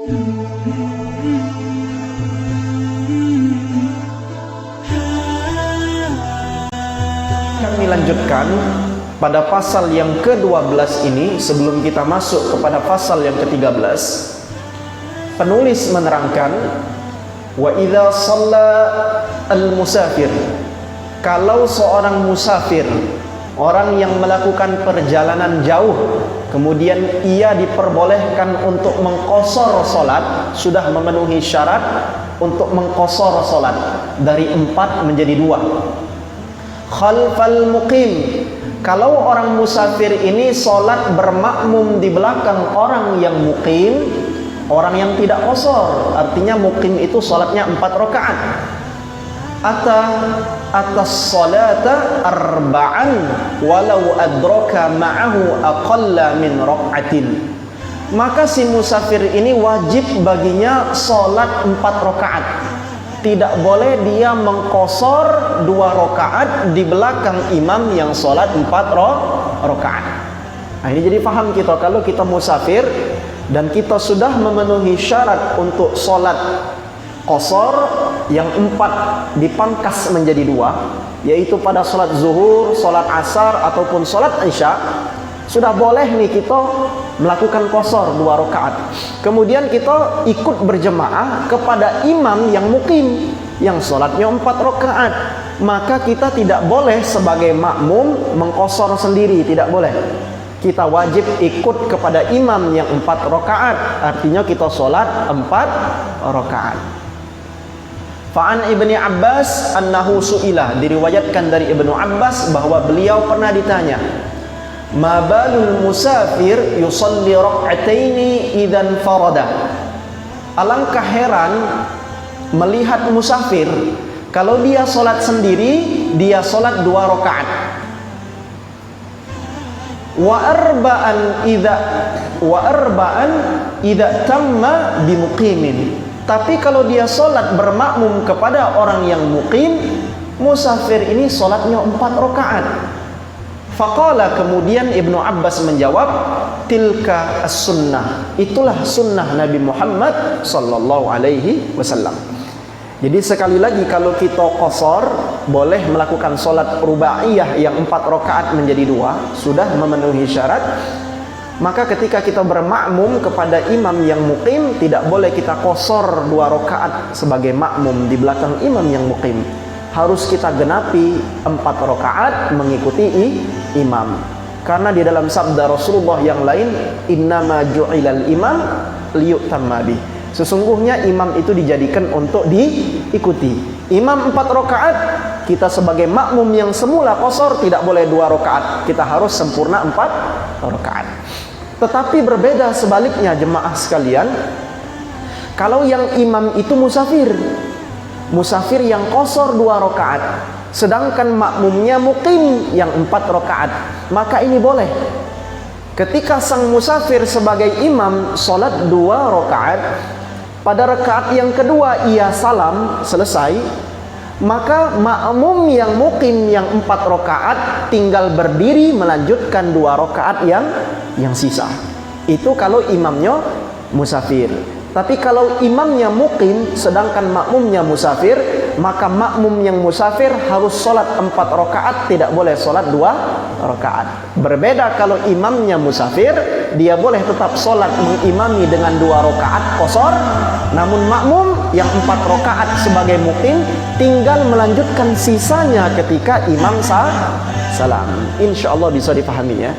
Kami lanjutkan pada pasal yang ke-12 ini. Sebelum kita masuk kepada pasal yang ke-13, penulis menerangkan, wa idza shalla al-musafir, kalau seorang musafir, orang yang melakukan perjalanan jauh, kemudian ia diperbolehkan untuk mengqashar salat, sudah memenuhi syarat untuk mengqashar salat dari 4 menjadi 2. Khalfal muqim, kalau orang musafir ini salat bermakmum di belakang orang yang muqim, orang yang tidak qashar, artinya muqim itu salatnya 4 rakaat. Atas salata arba'an walau adraka ma'ahu aqalla min rak'atin, maka si musafir ini wajib baginya salat 4 rakaat. Tidak boleh dia mengqashar 2 rakaat di belakang imam yang salat 4 rakaat. Nah, ini jadi paham kita, kalau kita musafir dan kita sudah memenuhi syarat untuk salat qashar yang 4 dipangkas menjadi 2, yaitu pada salat zuhur, salat asar ataupun salat isya, sudah boleh nih kita melakukan qashar 2 rakaat. Kemudian kita ikut berjemaah kepada imam yang muqim yang salatnya 4 rakaat, maka kita tidak boleh sebagai makmum mengqashar sendiri, tidak boleh. Kita wajib ikut kepada imam yang 4 rakaat, artinya kita salat 4 rakaat. Fa'an Ibni Abbas annahu su'ilah, diriwayatkan dari Ibnu Abbas bahwa beliau pernah ditanya, ma balul musafir yusalli rak'ataini idzan farada, alangkah heran melihat musafir kalau dia salat sendiri, dia salat 2 rakaat. Wa arba'an idza tamma bimuqimin, tapi kalau dia salat bermakmum kepada orang yang muqim, musafir ini salatnya 4 rakaat. Faqala, kemudian Ibnu Abbas menjawab, tilka as-sunnah, itulah sunnah Nabi Muhammad sallallahu alaihi wasallam. Jadi sekali lagi, kalau kita qashar boleh melakukan salat rubaiyah yang 4 rakaat menjadi 2, sudah memenuhi syarat. Maka ketika kita bermakmum kepada imam yang muqim, tidak boleh kita qashar 2 rakaat sebagai makmum di belakang imam yang muqim. Harus kita genapi 4 rakaat mengikuti imam. Karena di dalam sabda Rasulullah yang lain, innama ju'ilal imam liyutamma bih, sesungguhnya imam itu dijadikan untuk diikuti. Imam 4 rakaat, kita sebagai makmum yang semula qashar tidak boleh 2 rakaat, kita harus sempurna 4 rakaat. Tetapi berbeda sebaliknya jemaah sekalian, kalau yang imam itu musafir yang qashar 2 rakaat, sedangkan makmumnya muqim yang 4 rakaat, maka ini boleh. Ketika sang musafir sebagai imam salat 2 rakaat, pada rakaat yang kedua ia salam selesai, maka makmum yang muqim yang 4 rakaat tinggal berdiri melanjutkan 2 rakaat yang sisa. Itu kalau imamnya musafir. Tapi kalau imamnya muqim sedangkan makmumnya musafir, maka makmum yang musafir harus sholat 4 rakaat, tidak boleh sholat 2 rakaat. Berbeda kalau imamnya musafir, dia boleh tetap sholat mengimami dengan 2 rakaat qashar, namun makmum yang 4 rakaat sebagai muqim tinggal melanjutkan sisanya ketika imam salam. Insya Allah bisa dipahami ya.